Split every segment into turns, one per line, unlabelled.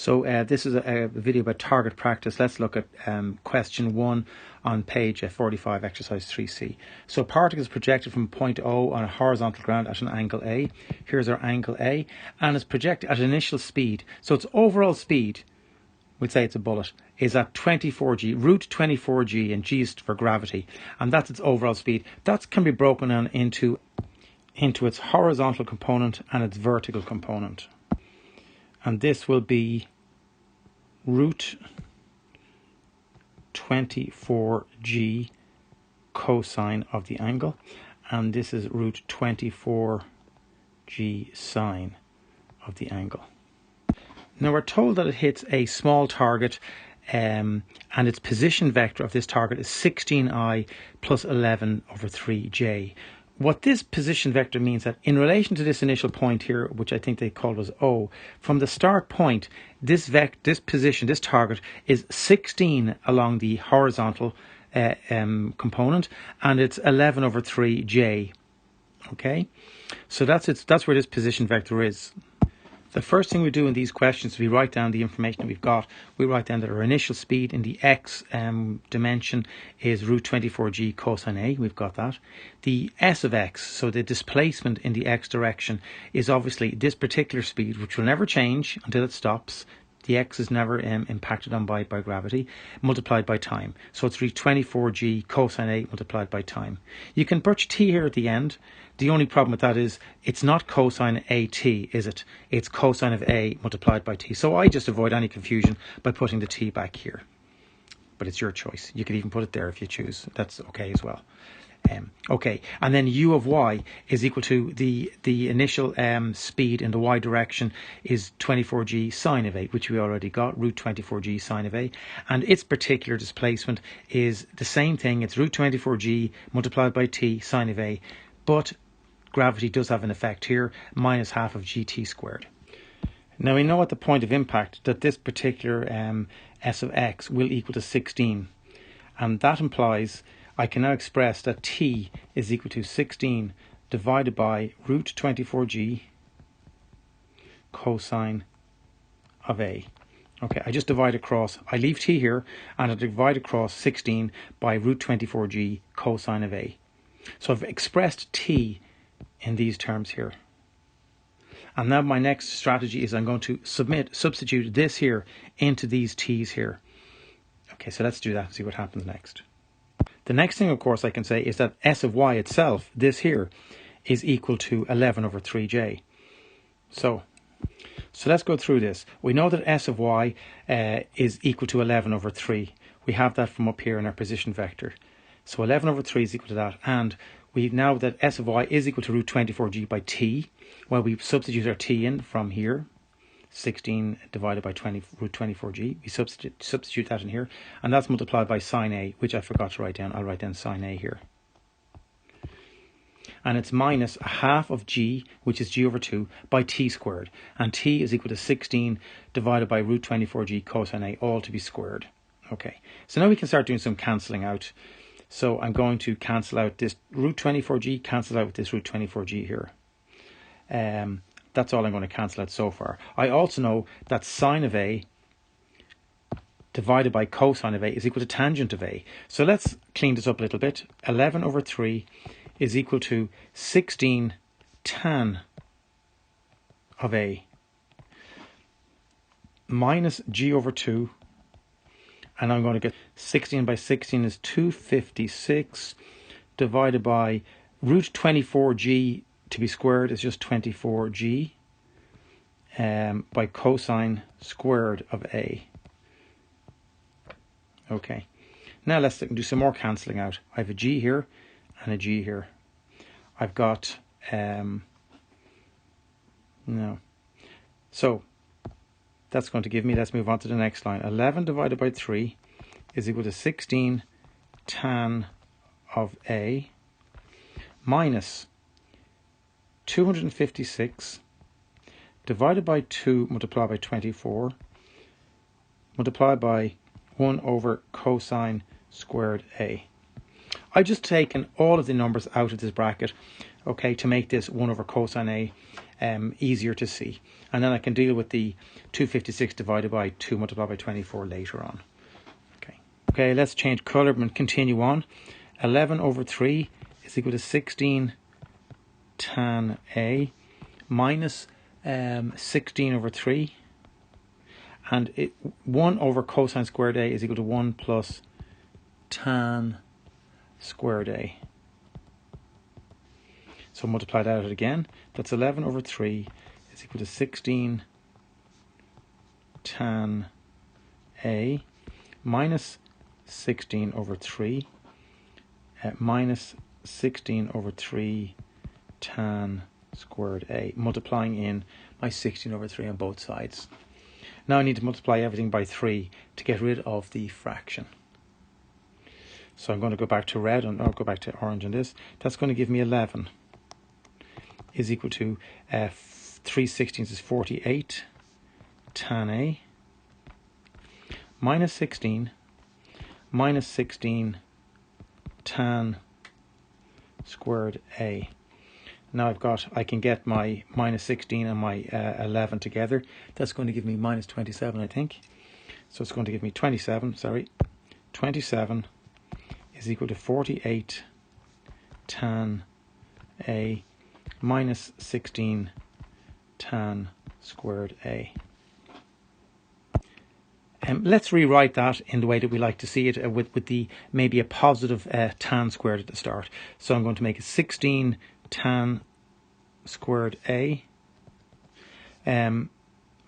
So this is a video about target practice. Let's look at question 1 on page 45, exercise 3C. So a particle is projected from point O on a horizontal ground at an angle A. Here's our angle A, and it's projected at an initial speed. So its overall speed, we'd say it's a bullet, is at 24g, root 24g, and g is for gravity, and that's its overall speed. That can be broken down into its horizontal component and its vertical component. And this will be root 24g cosine of the angle, and this is root 24g sine of the angle. Now we're told that it hits a small target, and its position vector of this target is 16i plus 11 over 3j. What this position vector means that in relation to this initial point here, which I think they called was O, from the start point, this target is 16 along the horizontal component, and it's 11 over 3j. Okay, so that's where this position vector is. The first thing we do in these questions is we write down the information that we've got. We write down that our initial speed in the x dimension is root 24g cosine A. We've got that. The s of x, so the displacement in the x direction, is obviously this particular speed, which will never change until it stops. The x is never impacted on by gravity, multiplied by time. So it's root 24g cosine A multiplied by time. You can put t here at the end. The only problem with that is it's not cosine AT, is it? It's cosine of A multiplied by t. So I just avoid any confusion by putting the t back here. But it's your choice. You could even put it there if you choose. That's okay as well. Okay, and then u of y is equal to the initial speed in the y direction is 24g sine of A, which we already got, root 24g sine of A, and its particular displacement is the same thing. It's root 24g multiplied by t sine of A, but gravity does have an effect here, minus half of gt squared. Now we know at the point of impact that this particular s of x will equal to 16, and that implies I can now express that t is equal to 16 divided by root 24g cosine of A. Okay, I just divide across, I leave t here, and I divide across 16 by root 24g cosine of A. So I've expressed t in these terms here. And now my next strategy is I'm going to substitute this here into these t's here. Okay, so let's do that and see what happens next. The next thing, of course, I can say is that s of y itself, this here, is equal to 11 over 3j. So let's go through this. We know that s of y is equal to 11 over 3. We have that from up here in our position vector. So 11 over 3 is equal to that. And we now that s of y is equal to root 24g by t. Well, we substitute our t in from here. 16 divided by root 24g. We substitute that in here, and that's multiplied by sine A, which I forgot to write down. I'll write down sine A here. And it's minus a half of g, which is g over 2, by t squared. And t is equal to 16 divided by root 24g cosine A, all to be squared. Okay, so now we can start doing some cancelling out. So I'm going to cancel out this root 24g, cancel out with this root 24g here. That's all I'm going to cancel out so far. I also know that sine of A divided by cosine of A is equal to tangent of A. So let's clean this up a little bit. 11 over 3 is equal to 16 tan of A minus g over 2. And I'm going to get 16 by 16 is 256 divided by root 24g to be squared is just 24g by cosine squared of A. Okay, now let's do some more cancelling out. I have a g here and a g here. I've got so that's going to give me, let's move on to the next line. 11 divided by 3 is equal to 16 tan of A minus 256 divided by 2 multiplied by 24 multiplied by 1 over cosine squared A. I've just taken all of the numbers out of this bracket, okay, to make this 1 over cosine A. easier to see. And then I can deal with the 256 divided by 2 multiplied by 24 later on. Okay, let's change colour and continue on. 11 over 3 is equal to 16 tan A minus 16 over 3. And 1 over cosine squared A is equal to 1 plus tan squared A. So multiply that out again. That's 11 over 3 is equal to 16 tan A minus 16 over 3 minus 16 over 3 tan squared A, multiplying in my 16 over 3 on both sides. Now I need to multiply everything by 3 to get rid of the fraction. So I'm going to go back to red, and I'll go back to orange on this. That's going to give me 11 is equal to 3 16ths is 48 tan A minus 16 tan squared A. Now I can get my minus 16 and my 11 together. That's going to give me minus 27, I think. So it's going to give me 27 is equal to 48 tan A minus 16 tan squared A. Let's rewrite that in the way that we like to see it, with the maybe a positive tan squared at the start. So I'm going to make it 16 tan squared A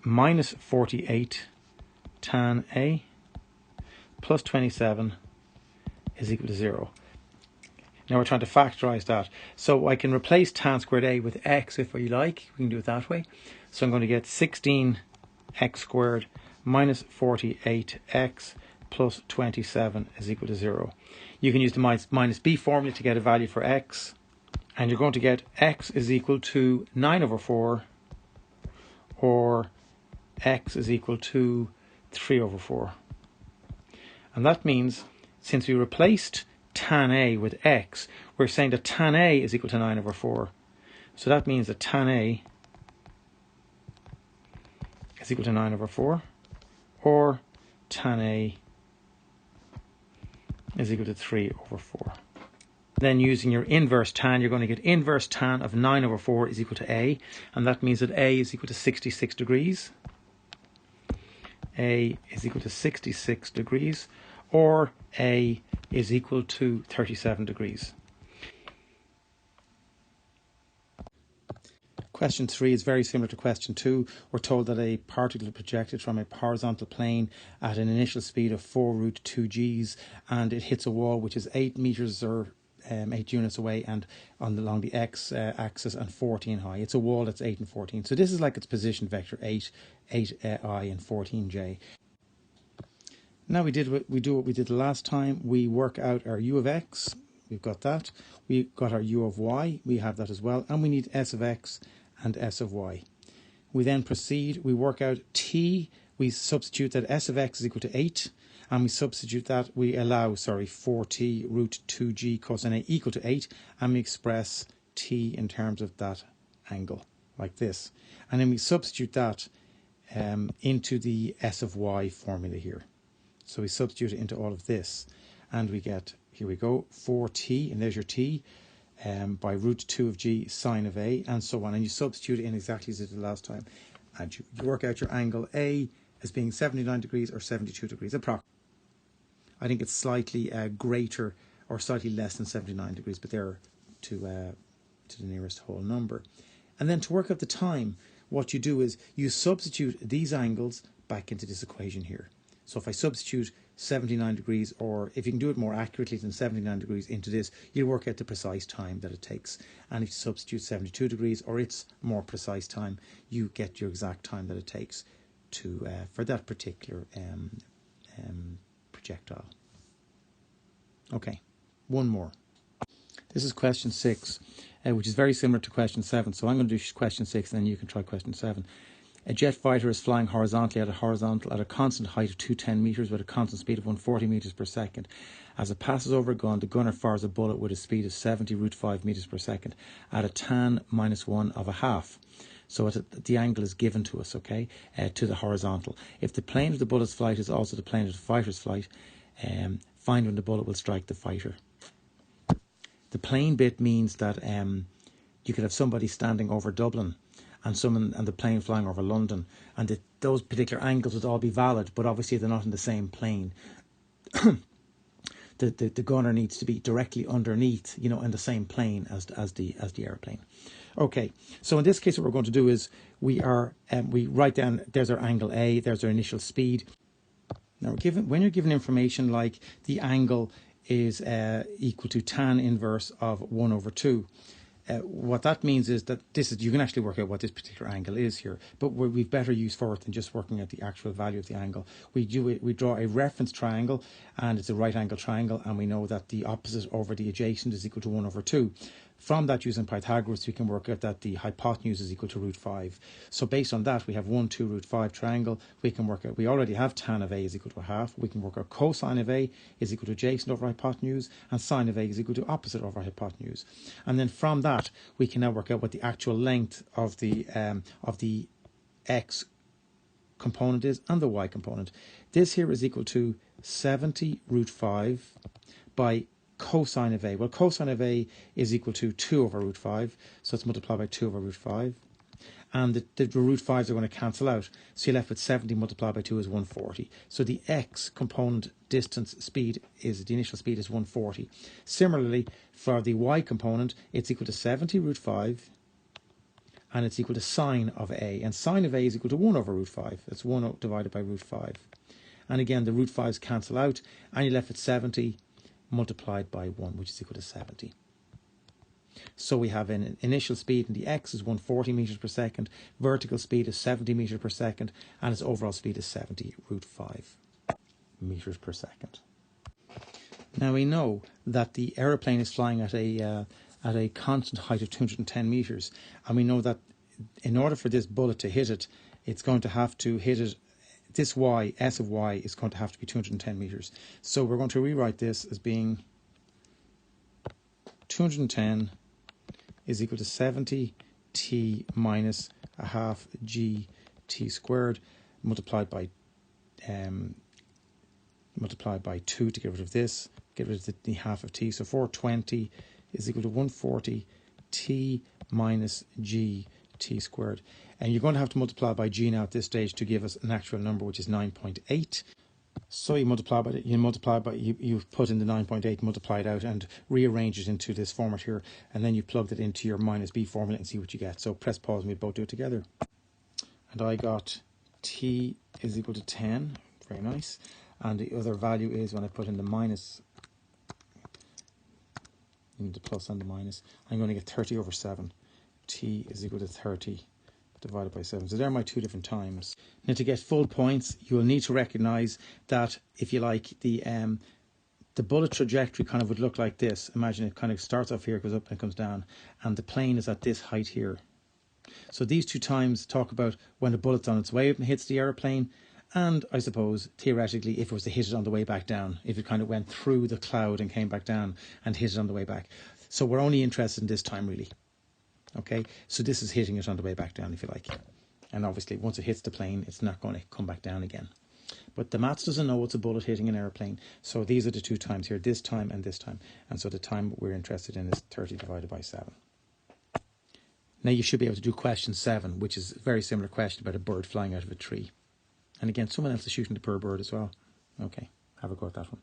minus 48 tan A plus 27 is equal to 0. Now we're trying to factorize that. So I can replace tan squared A with x if we like. We can do it that way. So I'm going to get 16 x squared minus 48x plus 27 is equal to 0. You can use the minus b formula to get a value for x. And you're going to get x is equal to 9 over 4 or x is equal to 3 over 4. And that means since we replaced tan A with x, we're saying that tan A is equal to 9 over 4. So that means that tan A is equal to 9 over 4. Or tan A is equal to 3 over 4. Then using your inverse tan, you're going to get inverse tan of 9 over 4 is equal to A. And that means that A is equal to 66 degrees. A is equal to 66 degrees. Or A is equal to 37 degrees. Question 3 is very similar to question 2. We're told that a particle is projected from a horizontal plane at an initial speed of 4 root 2 g's, and it hits a wall which is 8 meters or 8 units away and along the x-axis and 14 high. It's a wall that's 8 and 14. So this is like its position vector 8, 8i and 14j. Now we do what we did last time. We work out our u of x. We've got that. We got our u of y. We have that as well. And we need s of x and s of y. We then proceed. We work out t. We substitute that s of x is equal to 8. And we substitute that. We allow, 4t root 2g cosine A equal to 8. And we express t in terms of that angle, like this. And then we substitute that into the s of y formula here. So we substitute it into all of this. And we get, here we go, 4t, and there's your t, by root 2 of g sine of A, and so on. And you substitute it in exactly as you did last time. And you work out your angle A as being 79 degrees or 72 degrees, approximately. I think it's slightly greater or slightly less than 79 degrees, but they're to the nearest whole number. And then to work out the time, what you do is you substitute these angles back into this equation here. So if I substitute 79 degrees, or if you can do it more accurately than 79 degrees into this, you'll work out the precise time that it takes. And if you substitute 72 degrees or its more precise time, you get your exact time that it takes to for that particular projectile. Okay, one more. This is question 6, which is very similar to question 7. So I'm going to do question 6, and then you can try question 7. A jet fighter is flying horizontally at a constant height of 210 meters with a constant speed of 140 meters per second. As it passes over a gun, the gunner fires a bullet with a speed of 70 root 5 meters per second at a tan minus 1 of a half. So the angle is given to us, okay, to the horizontal. If the plane of the bullet's flight is also the plane of the fighter's flight, find when the bullet will strike the fighter. The plane bit means that you could have somebody standing over Dublin and the plane flying over London, and those particular angles would all be valid, but obviously they're not in the same plane. The gunner needs to be directly underneath, in the same plane as the airplane. Okay, so in this case, what we're going to do is we write down, there's our angle A, there's our initial speed. Now, when you're given information like the angle is equal to tan inverse of 1/2, what that means is that you can actually work out what this particular angle is here, but we've better use for it than just working out the actual value of the angle. We draw a reference triangle, and it's a right angle triangle, and we know that the opposite over the adjacent is equal to 1/2. From that, using Pythagoras, we can work out that the hypotenuse is equal to √5. So based on that, we have 1, 2, √5 triangle. We can work out, we already have tan of A is equal to 1/2. We can work out cosine of A is equal to adjacent over hypotenuse, and sine of A is equal to opposite over hypotenuse. And then from that, we can now work out what the actual length of the X component is and the Y component. This here is equal to 70 √5 by cosine of A. Well, cosine of A is equal to 2/√5, so it's multiplied by 2/√5. And the √5s are going to cancel out, so you're left with 70 multiplied by 2 is 140. So the X component distance speed the initial speed is 140. Similarly, for the Y component, it's equal to 70 √5, and it's equal to sine of A. And sine of A is equal to 1/√5. That's 1 divided by √5. And again, the √5s cancel out, and you're left with 70 multiplied by 1, which is equal to 70. So we have an initial speed in the X is 140 meters per second, vertical speed is 70 meters per second, and its overall speed is 70 √5 meters per second. Now we know that the aeroplane is flying at a constant height of 210 meters, and we know that in order for this bullet to hit it, it's going to have to hit it. This Y, S of Y, is going to have to be 210 meters. So we're going to rewrite this as being 210 is equal to 70 t minus 1/2 g t squared multiplied by 2 to get rid of this, get rid of the half of t. So 420 is equal to 140 t minus g t squared. And you're going to have to multiply by g now at this stage to give us an actual number, which is 9.8. So you put in the 9.8, multiply it out, and rearrange it into this format here, and then you plug it into your minus b formula and see what you get. So press pause and we both do it together. And I got t is equal to 10, very nice. And the other value is, when I put in the minus, the plus and the minus, I'm going to get 30/7. T is equal to 30 divided by 7. So they're my two different times. Now, to get full points, you will need to recognize that, if you like, the bullet trajectory kind of would look like this. Imagine it kind of starts off here, goes up and comes down, and the plane is at this height here. So these two times talk about when the bullet's on its way up and hits the aeroplane, and I suppose theoretically if it was to hit it on the way back down, if it kind of went through the cloud and came back down and hit it on the way back. So we're only interested in this time, really. Okay, so this is hitting it on the way back down, if you like. And obviously, once it hits the plane, it's not going to come back down again. But the maths doesn't know it's a bullet hitting an airplane. So these are the two times here, this time and this time. And so the time we're interested in is 30 divided by 7. Now you should be able to do question 7, which is a very similar question about a bird flying out of a tree. And again, someone else is shooting the poor bird as well. Okay, have a go at that one.